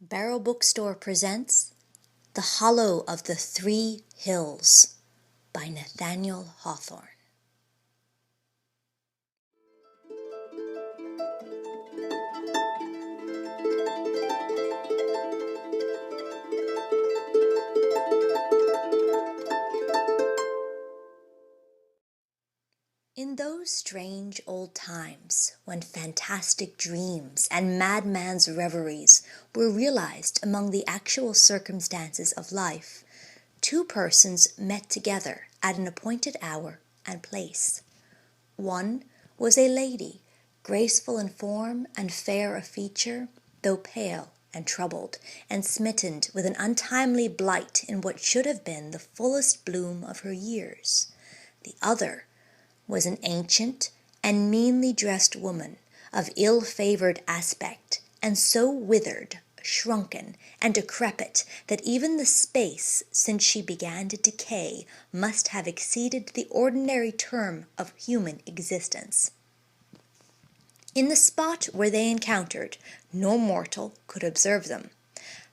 Barrow Bookstore presents The Hollow of the Three Hills by Nathaniel Hawthorne. In those strange old times when fantastic dreams and madman's reveries were realized among the actual circumstances of life, two persons met together at an appointed hour and place. One was a lady, graceful in form and fair of feature, though pale and troubled, and smitten with an untimely blight in what should have been the fullest bloom of her years. The other was an ancient and meanly dressed woman of ill-favored aspect, and so withered, shrunken, and decrepit that even the space since she began to decay must have exceeded the ordinary term of human existence. In the spot where they encountered, no mortal could observe them.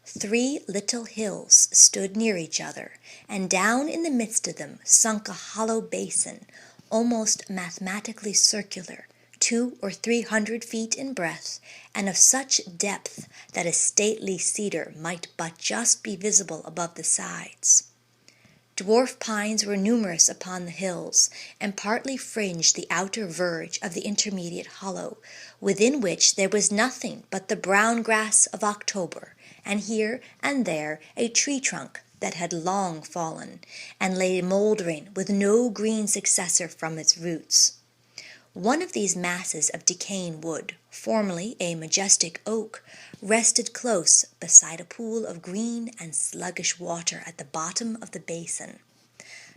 Three little hills stood near each other, and down in the midst of them sunk a hollow basin, almost mathematically circular, 200 or 300 feet in breadth, and of such depth that a stately cedar might but just be visible above the sides. Dwarf pines were numerous upon the hills, and partly fringed the outer verge of the intermediate hollow, within which there was nothing but the brown grass of October, and here and there a tree trunk that had long fallen, and lay mouldering with no green successor from its roots. One of these masses of decaying wood, formerly a majestic oak, rested close beside a pool of green and sluggish water at the bottom of the basin.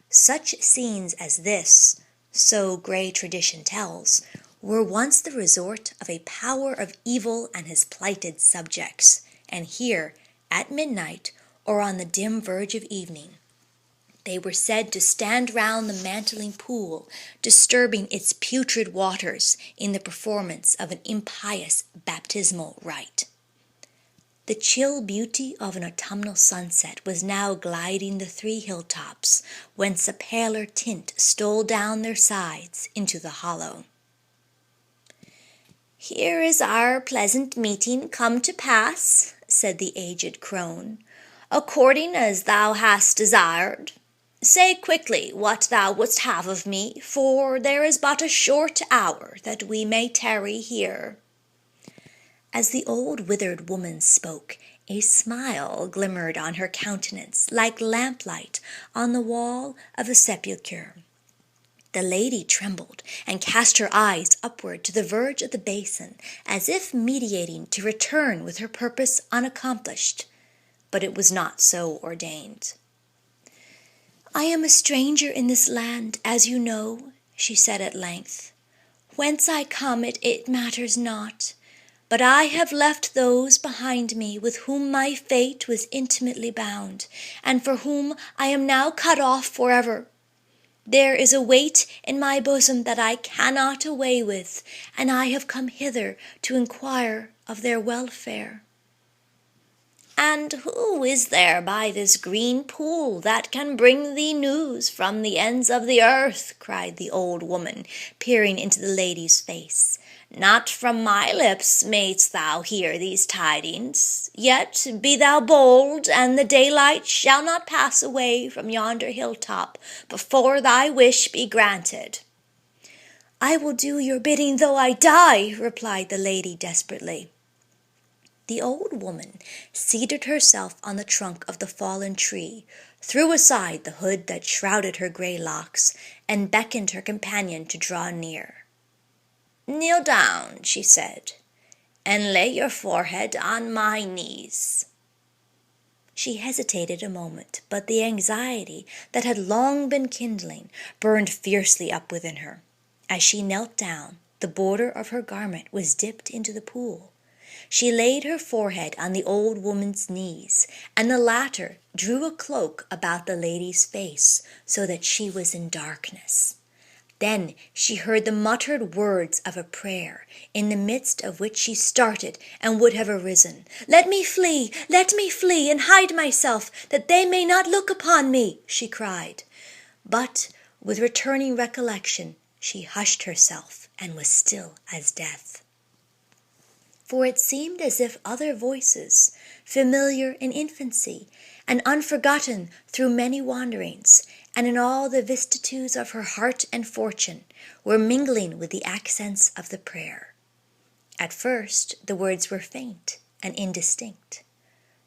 Such scenes as this, so grey tradition tells, were once the resort of a power of evil and his plighted subjects, and here, at midnight, or on the dim verge of evening, they were said to stand round the mantling pool, disturbing its putrid waters in the performance of an impious baptismal rite. The chill beauty of an autumnal sunset was now gliding the three hilltops, whence a paler tint stole down their sides into the hollow. "Here is our pleasant meeting come to pass," said the aged crone, "according as thou hast desired. Say quickly what thou wouldst have of me, for there is but a short hour that we may tarry here." As the old withered woman spoke, a smile glimmered on her countenance like lamplight on the wall of a sepulchre. The lady trembled and cast her eyes upward to the verge of the basin, as if meditating to return with her purpose unaccomplished, but it was not so ordained. "I am a stranger in this land, as you know," she said at length. "Whence I come it matters not, but I have left those behind me with whom my fate was intimately bound, and for whom I am now cut off forever. There is a weight in my bosom that I cannot away with, and I have come hither to inquire of their welfare." "And who is there by this green pool that can bring thee news from the ends of the earth?" cried the old woman, peering into the lady's face. "Not from my lips mayst thou hear these tidings. Yet be thou bold, and the daylight shall not pass away from yonder hilltop before thy wish be granted." "I will do your bidding though I die," replied the lady desperately. The old woman seated herself on the trunk of the fallen tree, threw aside the hood that shrouded her grey locks, and beckoned her companion to draw near. "Kneel down," she said, "and lay your forehead on my knees." She hesitated a moment, but the anxiety that had long been kindling burned fiercely up within her. As she knelt down, the border of her garment was dipped into the pool. She laid her forehead on the old woman's knees, and the latter drew a cloak about the lady's face, so that she was in darkness. Then she heard the muttered words of a prayer, in the midst of which she started and would have arisen. Let me flee, and hide myself, that they may not look upon me, she cried. But with returning recollection, she hushed herself and was still as death. For it seemed as if other voices, familiar in infancy, and unforgotten through many wanderings, and in all the vicissitudes of her heart and fortune, were mingling with the accents of the prayer. At first the words were faint and indistinct,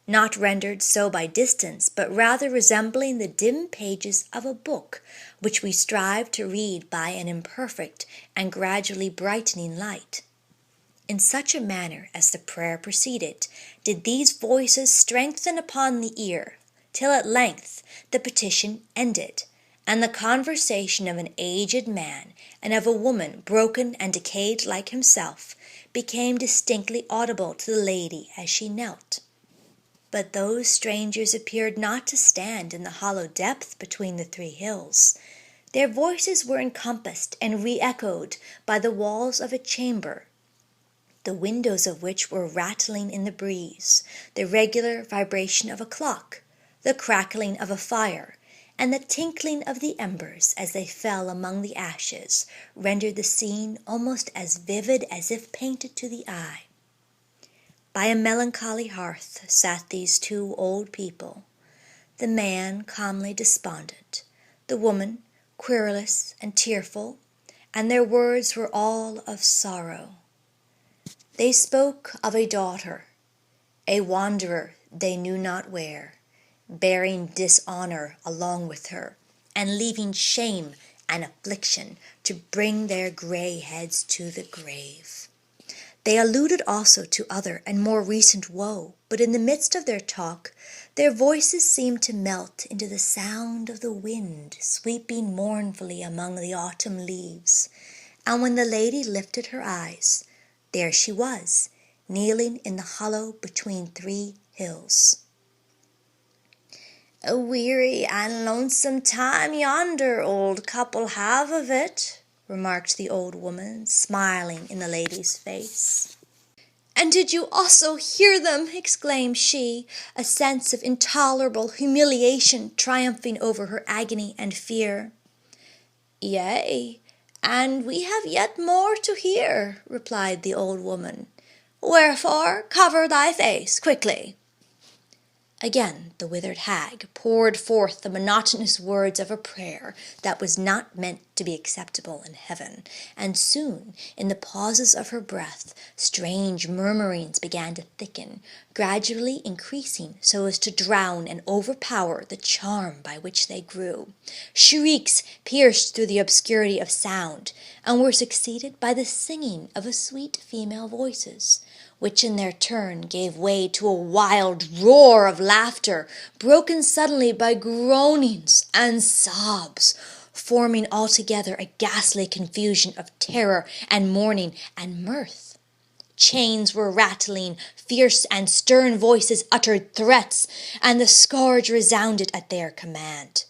not rendered so by distance, but rather resembling the dim pages of a book which we strive to read by an imperfect and gradually brightening light. In such a manner as the prayer proceeded, did these voices strengthen upon the ear, till at length the petition ended, and the conversation of an aged man and of a woman broken and decayed like himself became distinctly audible to the lady as she knelt. But those strangers appeared not to stand in the hollow depth between the three hills. Their voices were encompassed and re-echoed by the walls of a chamber, the windows of which were rattling in the breeze, the regular vibration of a clock, the crackling of a fire, and the tinkling of the embers as they fell among the ashes rendered the scene almost as vivid as if painted to the eye. By a melancholy hearth sat these two old people, the man calmly despondent, the woman querulous and tearful, and their words were all of sorrow. They spoke of a daughter, a wanderer they knew not where, bearing dishonor along with her, and leaving shame and affliction to bring their gray heads to the grave. They alluded also to other and more recent woe, but in the midst of their talk, their voices seemed to melt into the sound of the wind sweeping mournfully among the autumn leaves, and when the lady lifted her eyes, there she was, kneeling in the hollow between three hills. "A weary and lonesome time yonder old couple have of it," remarked the old woman, smiling in the lady's face. "And did you also hear them?" exclaimed she, a sense of intolerable humiliation triumphing over her agony and fear. "Yea, and we have yet more to hear," replied the old woman. "Wherefore, cover thy face quickly." Again the withered hag poured forth the monotonous words of a prayer that was not meant to be acceptable in heaven, and soon, in the pauses of her breath, strange murmurings began to thicken, gradually increasing so as to drown and overpower the charm by which they grew. Shrieks pierced through the obscurity of sound, and were succeeded by the singing of sweet female voices, which in their turn gave way to a wild roar of laughter, broken suddenly by groanings and sobs, forming altogether a ghastly confusion of terror and mourning and mirth. Chains were rattling, fierce and stern voices uttered threats, and the scourge resounded at their command.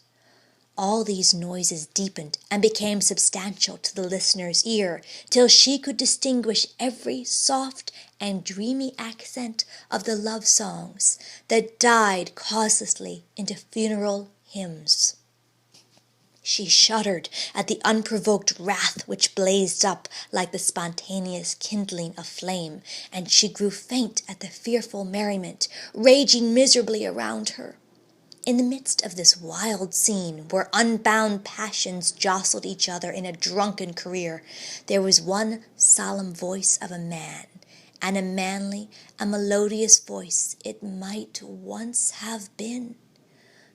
All these noises deepened and became substantial to the listener's ear, till she could distinguish every soft and dreamy accent of the love songs that died causelessly into funeral hymns. She shuddered at the unprovoked wrath which blazed up like the spontaneous kindling of flame, and she grew faint at the fearful merriment raging miserably around her. In the midst of this wild scene, where unbound passions jostled each other in a drunken career, there was one solemn voice of a man, and a manly and melodious voice it might once have been.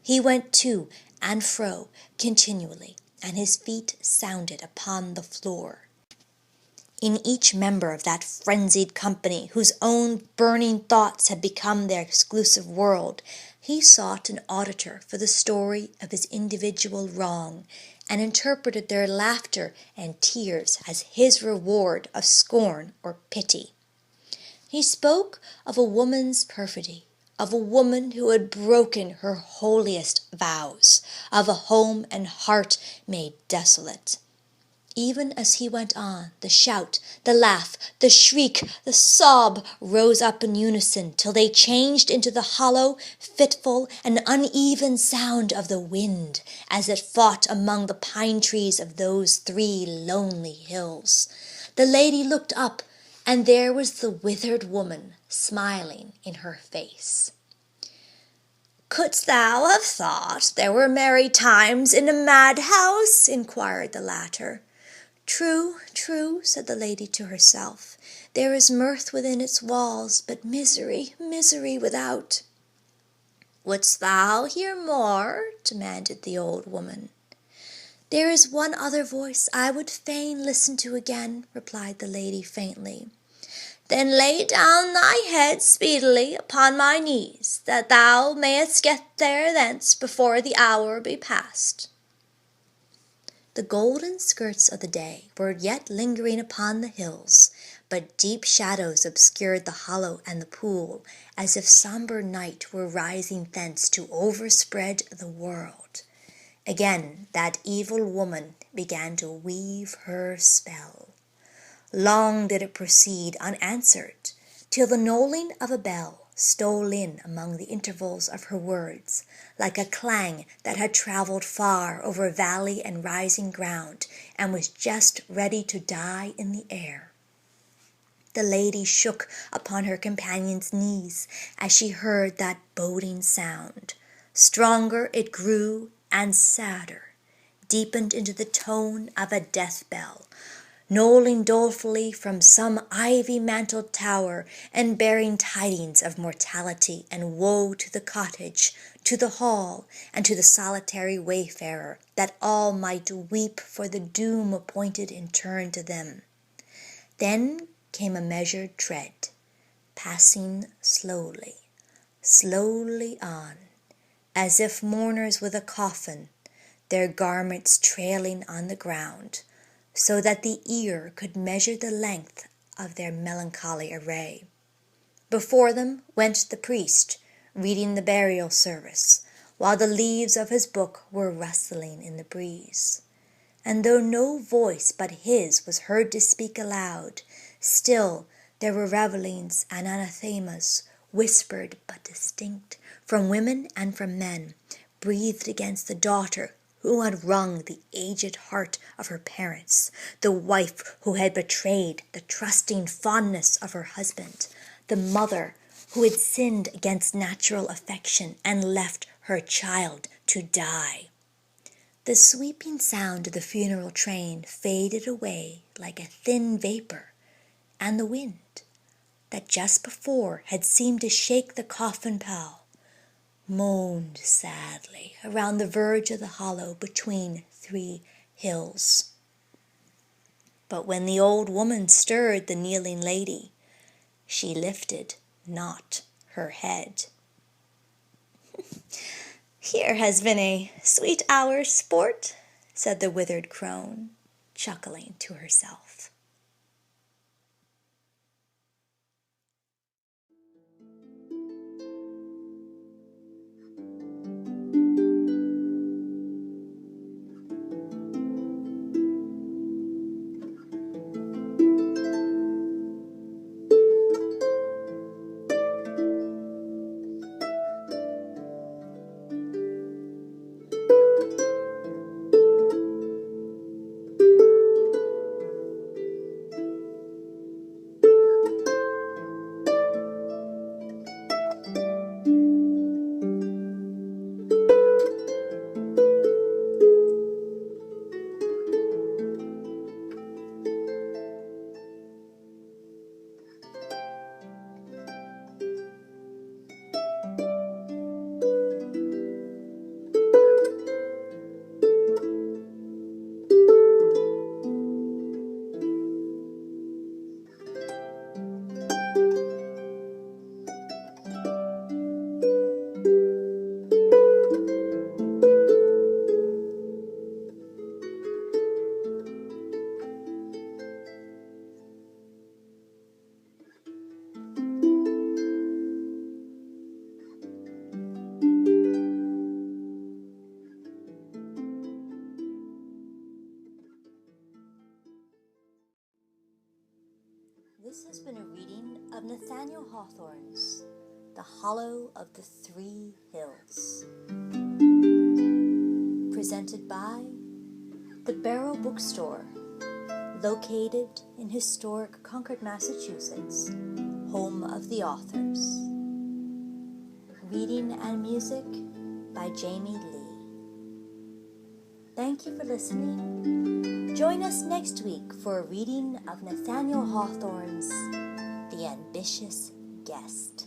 He went to and fro continually, and his feet sounded upon the floor. In each member of that frenzied company, whose own burning thoughts had become their exclusive world, he sought an auditor for the story of his individual wrong, and interpreted their laughter and tears as his reward of scorn or pity. He spoke of a woman's perfidy, of a woman who had broken her holiest vows, of a home and heart made desolate. Even as he went on, the shout, the laugh, the shriek, the sob rose up in unison till they changed into the hollow, fitful, and uneven sound of the wind as it fought among the pine trees of those 3 lonely hills. The lady looked up, and there was the withered woman smiling in her face. "Couldst thou have thought there were merry times in a madhouse?" inquired the latter. "True, true," said the lady to herself. "There is mirth within its walls, but misery, misery without." "Wouldst thou hear more?" demanded the old woman. "There is one other voice I would fain listen to again," replied the lady faintly. "Then lay down thy head speedily upon my knees, that thou mayest get there thence before the hour be past." The golden skirts of the day were yet lingering upon the hills, but deep shadows obscured the hollow and the pool, as if sombre night were rising thence to overspread the world. Again that evil woman began to weave her spell. Long did it proceed unanswered, till the knolling of a bell stole in among the intervals of her words, like a clang that had travelled far over valley and rising ground, and was just ready to die in the air. The lady shook upon her companion's knees as she heard that boding sound. Stronger it grew and sadder, deepened into the tone of a death bell, knolling dolefully from some ivy-mantled tower, and bearing tidings of mortality and woe to the cottage, to the hall, and to the solitary wayfarer, that all might weep for the doom appointed in turn to them. Then came a measured tread, passing slowly, slowly on, as if mourners with a coffin, their garments trailing on the ground, so that the ear could measure the length of their melancholy array. Before them went the priest, reading the burial service, while the leaves of his book were rustling in the breeze. And though no voice but his was heard to speak aloud, still there were revelings and anathemas, whispered but distinct, from women and from men, breathed against the daughter who had wrung the aged heart of her parents, the wife who had betrayed the trusting fondness of her husband, the mother who had sinned against natural affection and left her child to die. The sweeping sound of the funeral train faded away like a thin vapor, and the wind, that just before had seemed to shake the coffin pall, moaned sadly around the verge of the hollow between 3 hills. But when the old woman stirred the kneeling lady, she lifted not her head. "Here has been a sweet hour's sport," said the withered crone, chuckling to herself. Hawthorne's The Hollow of the Three Hills. Presented by the Barrow Bookstore, located in historic Concord, Massachusetts, home of the authors. Reading and music by Jamie Lee. Thank you for listening. Join us next week for a reading of Nathaniel Hawthorne's The Ambitious Guest.